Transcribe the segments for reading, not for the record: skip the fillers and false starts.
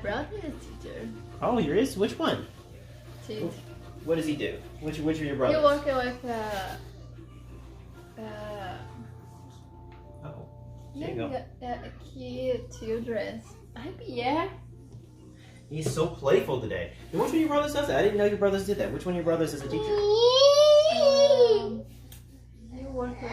Brother is teacher. Oh, yours? Which one? Teacher. What does he do? Which are your brothers? He working with Oh, there you go. children. Yeah. He's so playful today. And which one of your brothers does that? I didn't know your brothers did that. Which one of your brothers is a teacher? He work with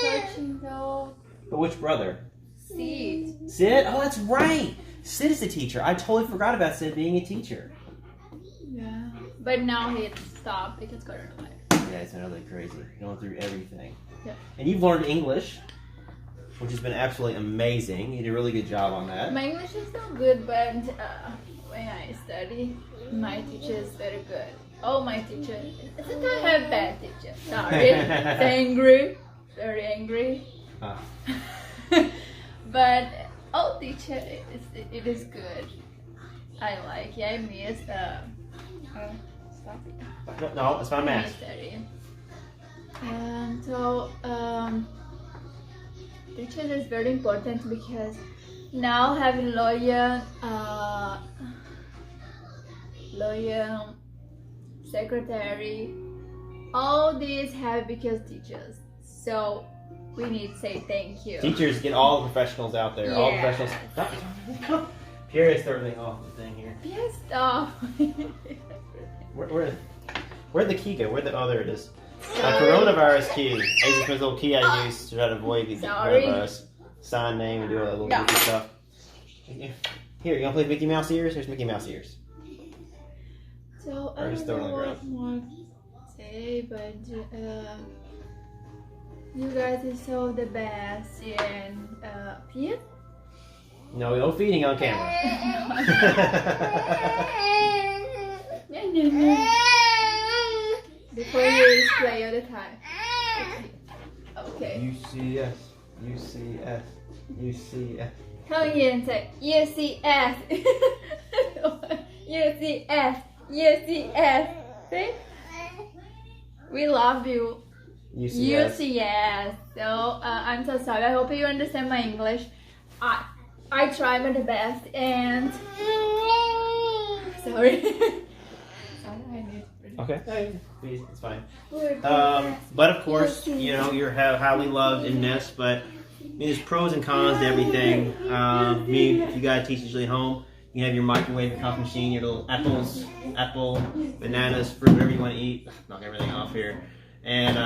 coaching dog. But which brother? Sid. Sid? Oh, that's right. Sid is a teacher. I totally forgot about Sid being a teacher. Yeah. But now he stopped because coronavirus. Yeah, it's been really crazy. Going through everything. Yeah. And you've learned English, which has been absolutely amazing. You did a really good job on that. My English is not good, but when I study, my teacher is very good. Oh, my teacher. Sometimes I have bad teacher. Sorry. Angry. Very angry. But all teacher, it is good. I like. Yeah, I miss stop it. No, it's my mask. Teachers is very important because now having lawyer, secretary, all these have because teachers. So we need to say thank you. Teachers, get all the professionals out there. Yeah. All professionals. Pierre is throwing off the thing here. Pierre, stop. Where'd the key go? Oh, there it is. Coronavirus key. This is the little key I use to try to avoid the coronavirus. Sign name and do all that little goofy stuff. Here, you want to play Mickey Mouse ears? Here's Mickey Mouse ears. So I don't know what more to say, but you guys are so the best. And Pierre? No feeding on camera. Before you play all the time. Okay. UCS. Come here and say UCS. UCS. See? We love you. UCS. So I'm so sorry. I hope you understand my English. I try my best and sorry. Okay, please, it's fine. But of course, you know, you're highly loved in this, but there's pros and cons to everything. You gotta teach usually at home. You have your microwave, your coffee machine, your little apple, bananas, fruit, whatever you want to eat. Knock everything off here. And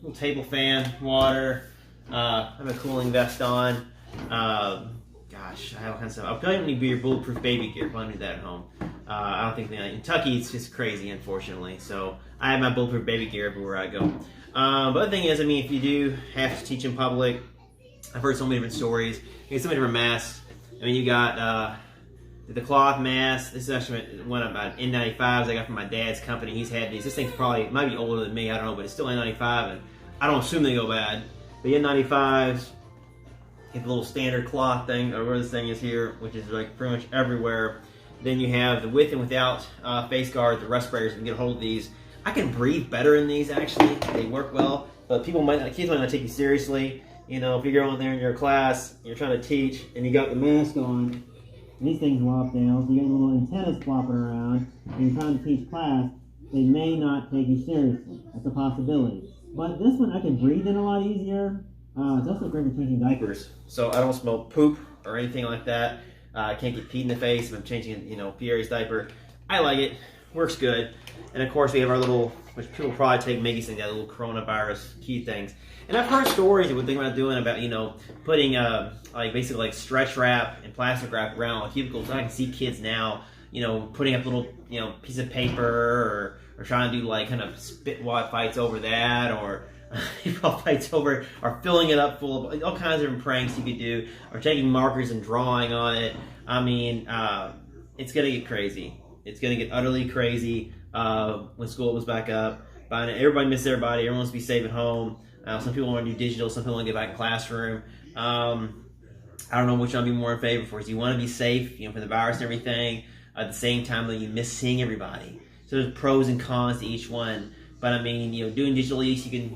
little table fan, water. I have a cooling vest on. Gosh, I have all kinds of stuff. I'll probably need to be your bulletproof baby gear if I do that at home. I don't think in Kentucky it's just crazy, unfortunately. So I have my bulletproof baby gear everywhere I go. But the thing is, I mean, if you do have to teach in public, I've heard so many different stories. You get so many different masks. I mean, you got the cloth mask. This is actually one of my N95s I got from my dad's company. He's had these. This thing's probably might be older than me. I don't know, but it's still N95, and I don't assume they go bad. The N95s. Get the little standard cloth thing, or where this thing is here, which is like pretty much everywhere. Then you have the with and without face guard, the respirators. You can get a hold of these. I can breathe better in these, actually. They work well, but kids might not take you seriously. You know, if you're going there in your class, you're trying to teach, and you got the mask on, and these things flop down, so you got little antennas flopping around, and you're trying to teach class, they may not take you seriously. That's a possibility. But this one, I can breathe in a lot easier. It's also great for changing diapers, so I don't smell poop or anything like that. I can't get peed in the face if I'm changing, Pierre's diaper. I like it. Works good. And of course, we have our little, which people probably take Maggie's thing, that little coronavirus key things. And I've heard stories that we're thinking about doing about, putting basically like stretch wrap and plastic wrap around like cubicles. I can see kids now, putting up little, piece of paper or trying to do like kind of spit wad fights over that, or fights over, or filling it up full of all kinds of different pranks you could do, or taking markers and drawing on it. I mean, it's gonna get crazy. It's gonna get utterly crazy when school opens back up. Everybody misses everybody. Everyone wants to be safe at home. Some people want to do digital. Some people want to get back in classroom. I don't know which one I'd be more in favor for. You want to be safe, from the virus and everything. At the same time, though, you miss seeing everybody. So there's pros and cons to each one. But I mean, doing digitally, you can,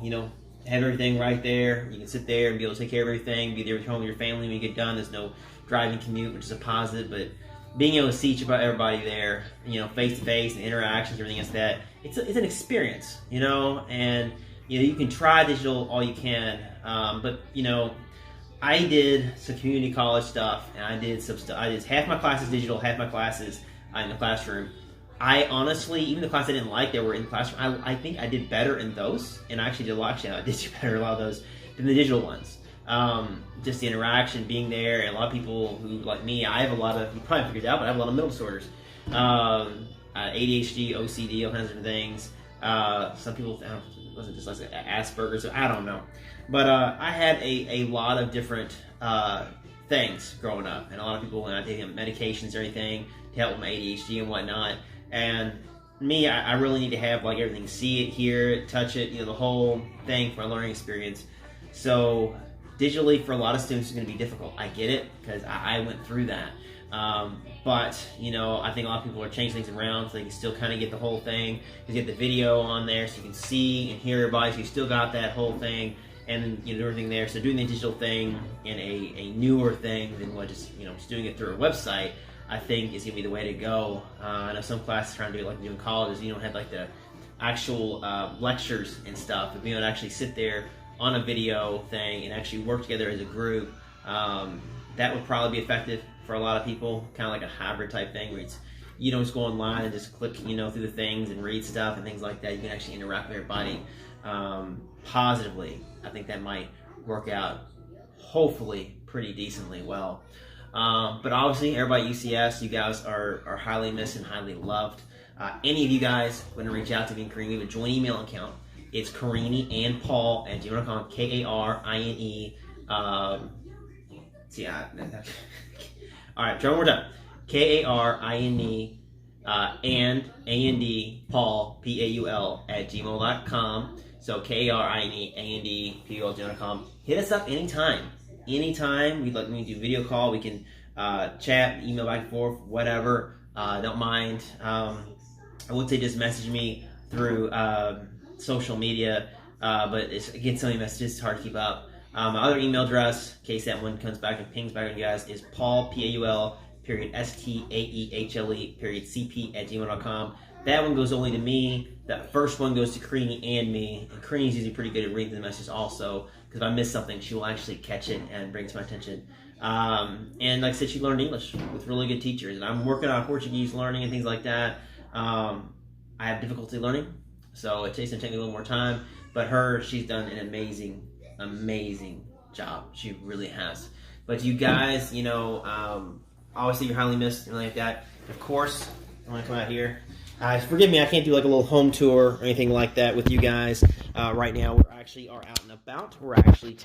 have everything right there. You can sit there and be able to take care of everything, be there at home with your family when you get done. There's no driving commute, which is a positive, but being able to see everybody there, you know, face to face and interactions, everything else that it's an experience, you know, and you know you can try digital all you can, but you know, I did some community college stuff, and I did some stuff. I did half my classes digital, half my classes in the classroom. I honestly, even the class I didn't like that were in the classroom, I think I did better in those, and I actually did I did do better in a lot of those than the digital ones. Just the interaction, being there, and a lot of people who, like me, I have a lot of, you probably figured it out, but I have a lot of mental disorders. ADHD, OCD, all kinds of things. Some people, I don't know, it wasn't just like Asperger's, so I don't know. But I had a lot of different things growing up, and a lot of people, when I take medications or anything to help with my ADHD and whatnot. And me, I really need to have like everything, see it, hear it, touch it, you know, the whole thing for a learning experience. So digitally for a lot of students is going to be difficult. I get it, because I went through that. But, you know, I think a lot of people are changing things around so they can still kind of get the whole thing. You get the video on there so you can see and hear everybody, so you still got that whole thing, and you know, everything there. So doing the digital thing in a newer thing than what just, you know, just doing it through a website, I think is going to be the way to go. I know some classes trying to do it like you do in colleges. You don't have like the actual lectures and stuff, but being able to actually sit there on a video thing and actually work together as a group, that would probably be effective for a lot of people, kind of like a hybrid type thing where it's, you don't just go online and just click, you know, through the things and read stuff and things like that. You can actually interact with everybody positively. I think that might work out, hopefully, pretty decently well. But obviously, everybody at UCS, you guys are highly missed and highly loved. Any of you guys want to reach out to me and Karine, we have a joint email account. It's Karine and Paul at gmail.com, Karine. All right, try one more time. Karine and A-N-D Paul, P-A-U-L at gmail.com. So Karine and Paul at gmail.com. Hit us up anytime. Anytime we'd like me to do video call, we can chat, email back and forth, whatever. Don't mind. I would say just message me through social media, but it's, again, so many messages, it's hard to keep up. My other email address, in case that one comes back and pings back on you guys, is Paul, P-A-U-L, period, S-T-A-E-H-L-E, period, C-P at gmail.com. That one goes only to me. That first one goes to Karine and me. And Karine's usually pretty good at reading the messages also, because if I miss something, she will actually catch it and bring it to my attention. And like I said, she learned English with really good teachers. And I'm working on Portuguese learning and things like that. I have difficulty learning, so it's going to take me a little more time. But she's done an amazing job. She really has. But you guys, you know, obviously you're highly missed and like that. Of course, I want to come out here. Forgive me, I can't do like a little home tour or anything like that with you guys right now. We actually are out and about. We're actually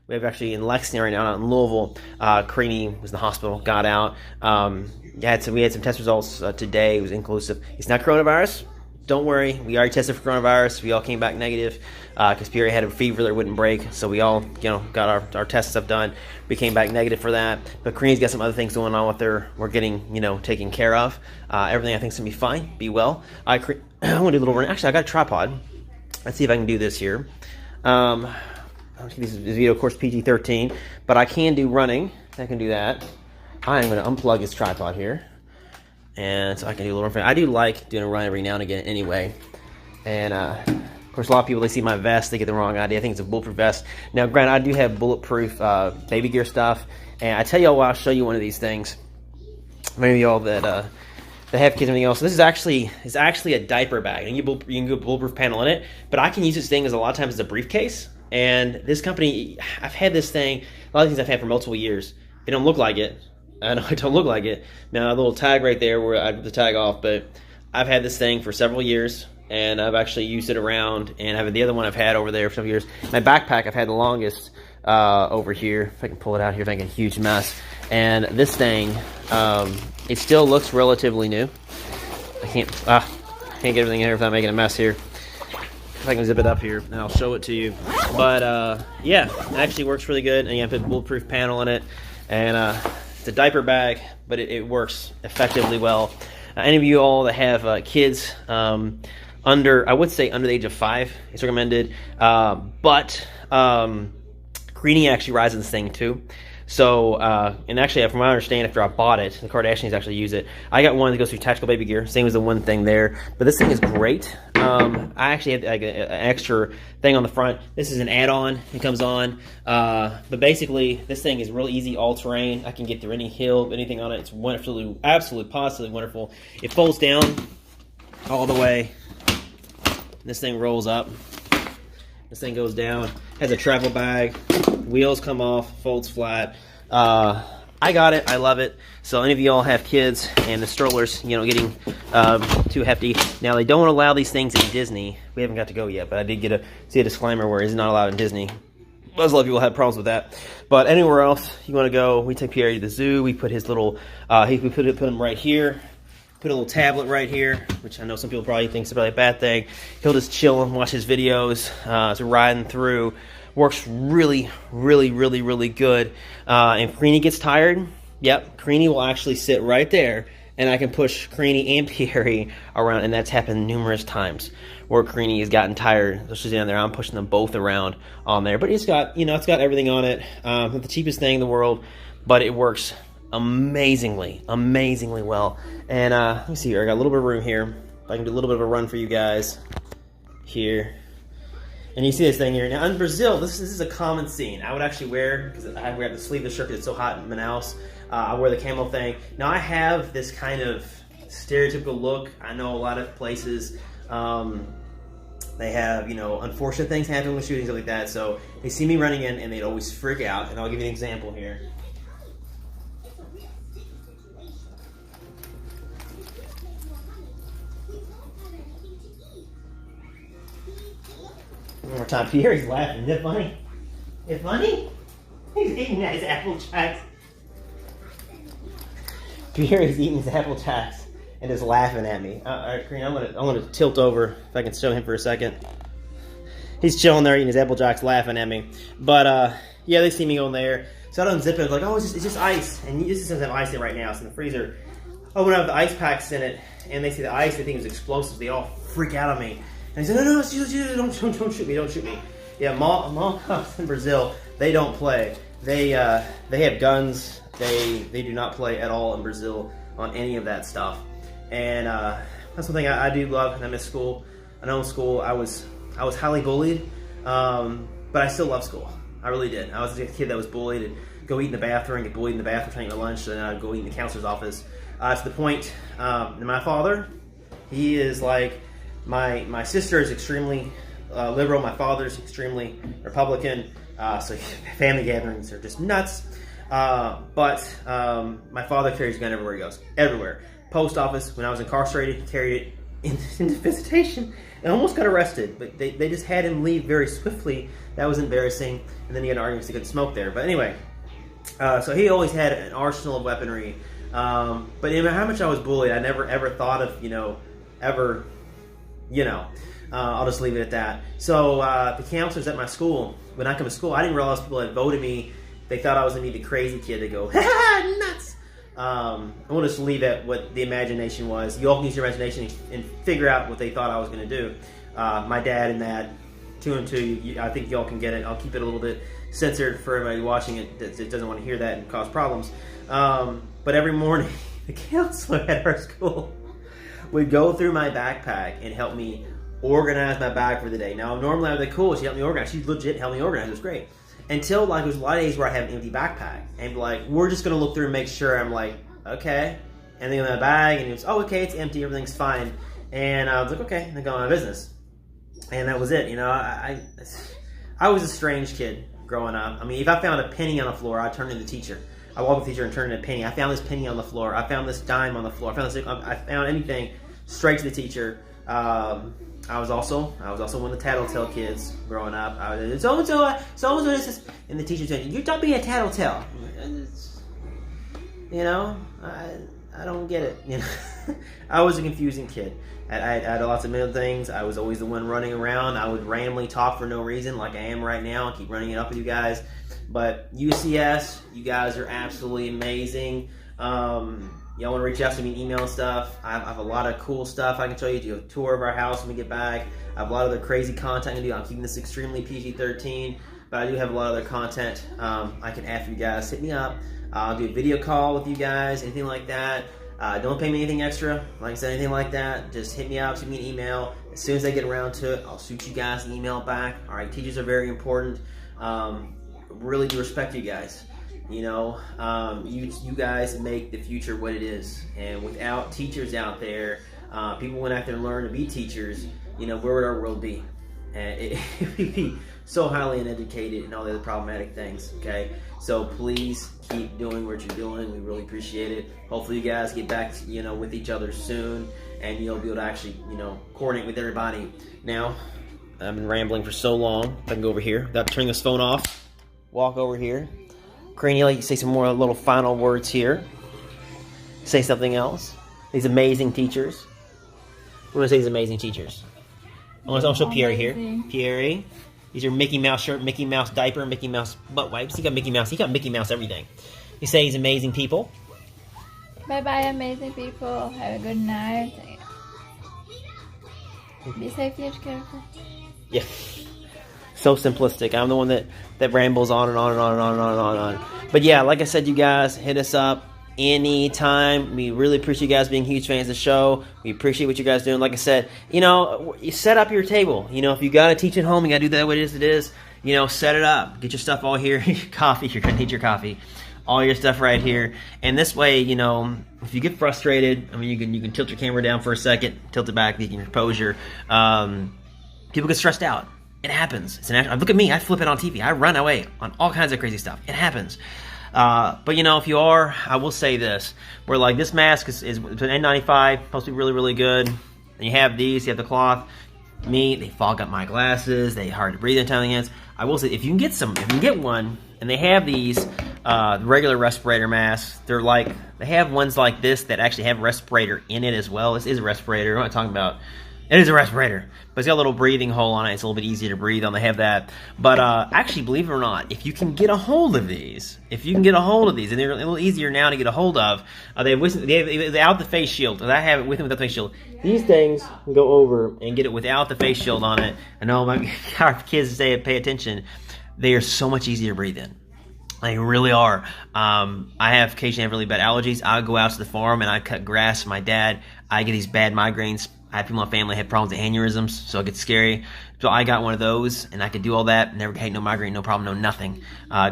we have actually in Lexington right now, not in Louisville. Karine was in the hospital, got out. We had some test results today. It was inclusive. It's not coronavirus. Don't worry, we already tested for coronavirus. We all came back negative because Pierre had a fever that wouldn't break. So we all, you know, got our test stuff done. We came back negative for that. But Karine's got some other things going on with her. We're getting, you know, taken care of. Everything I think is gonna be fine. Be well. I want to do a little run. Actually, I got a tripod. Let's see if I can do this here. This video, of course, PG-13, but I can do running. I can do that. I am going to unplug this tripod here. And so I can do a little run. I do like doing a run every now and again anyway. And, of course, a lot of people, they see my vest, they get the wrong idea. I think it's a bulletproof vest. Now, granted, I do have bulletproof baby gear stuff. And I tell y'all what, I'll show you one of these things. Maybe y'all that have kids and everything else. So this is actually a diaper bag. And you can get a bulletproof panel in it. But I can use this thing as a lot of times as a briefcase. And this company, I've had this thing, a lot of things I've had for multiple years. They don't look like it. I know it don't look like it. Now, a little tag right there where I put the tag off, but I've had this thing for several years, and I've actually used it around, and the other one I've had over there for several years. My backpack I've had the longest over here. If I can pull it out here, if I make a huge mess. And this thing, it still looks relatively new. I can't get everything in here without making a mess here. If I can zip it up here, and I'll show it to you. But, yeah, it actually works really good, and you have a bulletproof panel in it, and it's a diaper bag, but it works effectively well. Any of you all that have kids I would say under the age of 5, it's recommended. But Karine actually rides in this thing too. So, and actually, from what I understand, after I bought it, the Kardashians actually use it. I got one that goes through tactical baby gear, same as the one thing there. But this thing is great. I actually have like an extra thing on the front. This is an add-on. It comes on. But basically, this thing is real easy, all-terrain. I can get through any hill, anything on it. It's wonderfully, absolutely, positively wonderful. It folds down all the way. This thing rolls up. This thing goes down. Has a travel bag. Wheels come off. Folds flat. I got it. I love it. So any of y'all have kids and the strollers, you know, getting too hefty. Now, they don't allow these things in Disney. We haven't got to go yet, but I did see a disclaimer where it's not allowed in Disney. Most a lot of people have problems with that. But anywhere else you want to go, we take Pierre to the zoo. We put his little, we put him right here. Put a little tablet right here, which I know some people probably think is probably a bad thing. He'll just chill and watch his videos. So riding through. Works really, really, really, really good. And if Karine gets tired, yep, Karine will actually sit right there, and I can push Karine and Pierre around, and that's happened numerous times where Karine has gotten tired. So she's down there. I'm pushing them both around on there. But it's got, you know, it's got everything on it. Not the cheapest thing in the world, but it works amazingly, amazingly well. And let me see here. I got a little bit of room here. I can do a little bit of a run for you guys here. And you see this thing here. Now in Brazil, this is a common scene. I would actually wear, because I wear the sleeveless shirt because it's so hot in Manaus. I wear the camo thing. Now I have this kind of stereotypical look. I know a lot of places, they have, you know, unfortunate things happen with shootings like that. So they see me running in and they'd always freak out. And I'll give you an example here. One more time. Pierre's laughing. Isn't it funny? Is it funny? He's eating his Apple Jacks. Pierre's eating his Apple Jacks and is laughing at me. All right, Karine, I'm gonna tilt over if I can show him for a second. He's chilling there eating his Apple Jacks, laughing at me. But yeah, they see me going there, so I don't zip it. Like, oh, it's just ice, and this doesn't have ice in it right now. It's in the freezer. Oh, when I have the ice packs in it, and they see the ice, they think it's explosive. They all freak out on me. And he said, no, don't shoot me, don't shoot me. Yeah, mall cops in Brazil, they don't play. They have guns. They do not play at all in Brazil on any of that stuff. And that's one thing I do love, and I miss school. I know in school I was highly bullied, but I still love school. I really did. I was a kid that was bullied and go eat in the bathroom, get bullied in the bathroom trying to eat lunch, and then I'd go eat in the counselor's office. To the point, my father, he is like, my sister is extremely liberal. My father's extremely Republican. So family gatherings are just nuts. But my father carries a gun everywhere he goes. Everywhere. Post office, when I was incarcerated, he carried it into visitation and almost got arrested. But they just had him leave very swiftly. That was embarrassing. And then he had an argument because he couldn't smoke there. But anyway, so he always had an arsenal of weaponry. But no matter how much I was bullied, I never ever thought of, I'll just leave it at that. So the counselors at my school, when I come to school, I didn't realize people had voted me. They thought I was going to be the crazy kid. They go, ha, nuts. We'll just leave it what the imagination was. You all can use your imagination and figure out what they thought I was going to do. My dad and that, 2 and 2, I think y'all can get it. I'll keep it a little bit censored for everybody watching it that doesn't want to hear that and cause problems. But every morning, the counselor at our school would go through my backpack and help me organize my bag for the day. Now, normally I'd be cool. She helped me organize. She legit helped me organize. It was great. Until, like, there was a lot of days where I have an empty backpack. And, like, we're just going to look through and make sure. I'm like, okay. And then in my bag, and he was, oh, okay, it's empty. Everything's fine. And I was like, okay. And I go on my business. And that was it. You know, I was a strange kid growing up. I mean, if I found a penny on the floor, I'd turn into the teacher. I walk with the teacher and turn into a penny. I found this penny on the floor. I found this dime on the floor. I found anything straight to the teacher. I was also one of the tattletale kids growing up. I was so this is, and the teacher said, "You don't be a tattletale." You know, I don't get it. You know, I was a confusing kid. I had lots of middle things. I was always the one running around. I would randomly talk for no reason, like I am right now. I keep running it up with you guys. But UCS, you guys are absolutely amazing. Y'all want to reach out to me, email and stuff. I have a lot of cool stuff I can show you. Do a tour of our house when we get back. I have a lot of the crazy content to do. I'm keeping this extremely PG-13. but I do have a lot of other content I can add for you guys. Hit me up. I'll do a video call with you guys, anything like that. Don't pay me anything extra, like I said, anything like that. Just hit me up, shoot me an email. As soon as I get around to it, I'll shoot you guys an email back. All right, teachers are very important. Really do respect you guys. You know, you guys make the future what it is. And without teachers out there, people went out there and learn to be teachers, you know, where would our world be? And it would be so highly uneducated and all the other problematic things, okay? So please keep doing what you're doing. We really appreciate it. Hopefully you guys get back, you know, with each other soon, and you'll be able to actually, you know, coordinate with everybody. Now, I've been rambling for so long. I can go over here without turning this phone off. Walk over here. Karine, you like to say some more little final words here. Say something else. These amazing teachers. We're gonna say these amazing teachers. I'll show Pierre here. Pierre. These are Mickey Mouse shirt, Mickey Mouse diaper, Mickey Mouse butt wipes. He got Mickey Mouse. He got Mickey Mouse everything. You say he's amazing people. Bye bye, amazing people. Have a good night. Be safe, be careful. Yeah. So simplistic. I'm the one that rambles on and on and on and on and on and on and on. But yeah, like I said, you guys, hit us up anytime. We really appreciate you guys being huge fans of the show. We appreciate what you guys doing. Like I said, you know, you set up your table. You know, if you got to teach at home, you got to do that way it is. You know, set it up. Get your stuff all here. Your coffee. You're going to need your coffee. All your stuff right here. And this way, you know, if you get frustrated, I mean, you can tilt your camera down for a second, tilt it back, you can compose your, people get stressed out. It happens. It's an look at me. I flip it on TV. I run away on all kinds of crazy stuff. It happens. But you know, if you are, I will say this: where like this mask is N95, supposed to be really, really good. And you have these. You have the cloth. They fog up my glasses. They hard to breathe in tiny hands. I will say, if you can get one, and they have these regular respirator masks. They have ones like this that actually have respirator in it as well. This is a respirator. I'm not talking about. It is a respirator, but it's got a little breathing hole on it. It's a little bit easier to breathe on. They have that. But actually, believe it or not, if you can get a hold of these, and they're a little easier now to get a hold of, they have without the face shield. I have it with and without the face shield. These things can go over and get it without the face shield on it. I know our kids say pay attention. They are so much easier to breathe in. They really are. I have occasionally have really bad allergies. I go out to the farm and I cut grass. My dad, I get these bad migraines. I have people in my family that have problems with aneurysms, so it gets scary. So I got one of those, and I could do all that. Never had no migraine, no problem, no nothing.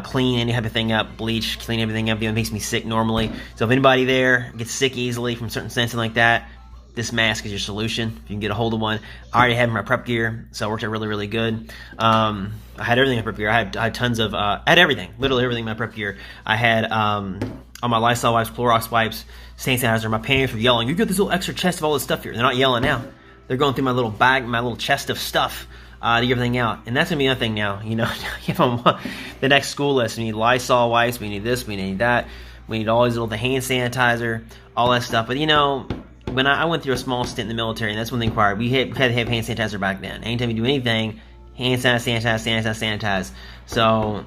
Clean any type of thing up, bleach, clean everything up. It makes me sick normally. So if anybody there gets sick easily from certain something like that, this mask is your solution. If you can get a hold of one. I already have my prep gear, so it worked out really, really good. I had everything in my prep gear. I had tons of, I had everything, literally everything in my prep gear. I had on my Lysol wipes, Clorox wipes, hand sanitizer. My parents were yelling, "You got this little extra chest of all this stuff here." They're not yelling now. They're going through my little bag, my little chest of stuff to get everything out. And that's going to be another thing now. You know, if I'm on the next school list, we need Lysol wipes, we need this, we need that. We need all these little hand sanitizer, all that stuff. But, you know, when I went through a small stint in the military, and that's when they required, we had to have hand sanitizer back then. Anytime you do anything, hand sanitize. So,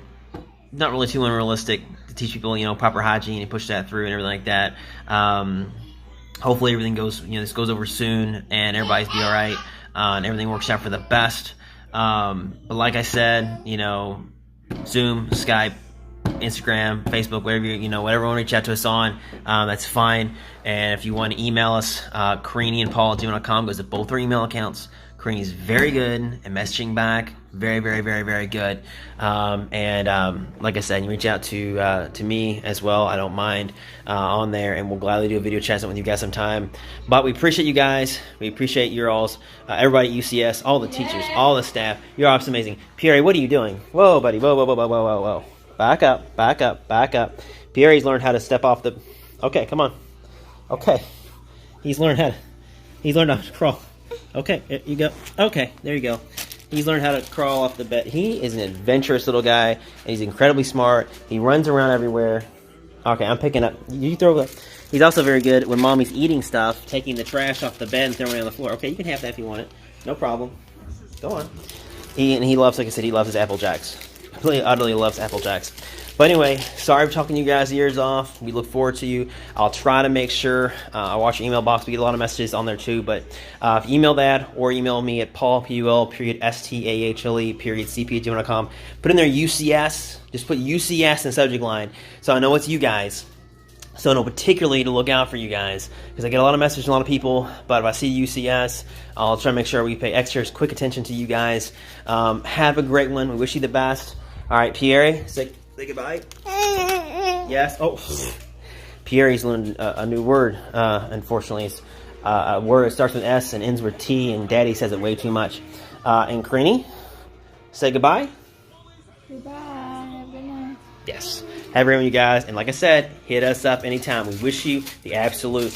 not really too unrealistic to teach people, you know, proper hygiene and push that through and everything like that. Hopefully everything goes, you know, this goes over soon and everybody's be all right and everything works out for the best. But like I said, you know, Zoom, Skype, Instagram, Facebook, whatever you want to reach out to us on, that's fine. And if you want to email us, Karine and Paul at gmail.com goes to both our email accounts. Karine is very good at messaging back. Very, very, very, very good. Like I said, you reach out to me as well. I don't mind on there, and we'll gladly do a video chat with you guys sometime. But we appreciate you guys. We appreciate your all's, everybody at UCS, all the teachers, all the staff. You're all amazing. Pierre, what are you doing? Whoa, buddy. Whoa, whoa, whoa, whoa, whoa, whoa, whoa. Back up, back up, back up. Pierre's learned how to step off the... Okay, come on. Okay. He's learned how to crawl. Okay, there you go. Okay, there you go. He's learned how to crawl off the bed. He is an adventurous little guy, and he's incredibly smart. He runs around everywhere. Okay, I'm picking up. You throw it. He's also very good when mommy's eating stuff, taking the trash off the bed and throwing it on the floor. Okay, you can have that if you want it. No problem. Go on. He loves, like I said, he loves his Apple Jacks. completely, utterly loves Apple Jacks. But anyway, sorry for talking you guys' ears off. We look forward to you. I'll try to make sure I watch your email box. We get a lot of messages on there too. But if you email that or email me at Paul, PUL.STAHLE, CP@gmail.com. Put in there UCS. Just put UCS in the subject line so I know it's you guys. So I know particularly to look out for you guys because I get a lot of messages from a lot of people. But if I see UCS, I'll try to make sure we pay extra quick attention to you guys. Have a great one. We wish you the best. All right, Pierre, say goodbye. Yes. Oh, Pierre's learned a new word. Unfortunately, it's a word that starts with S and ends with T, and Daddy says it way too much. And Karine, say goodbye. Goodbye. Have a good night. Yes. Have a great one, you guys. And like I said, hit us up anytime. We wish you the absolute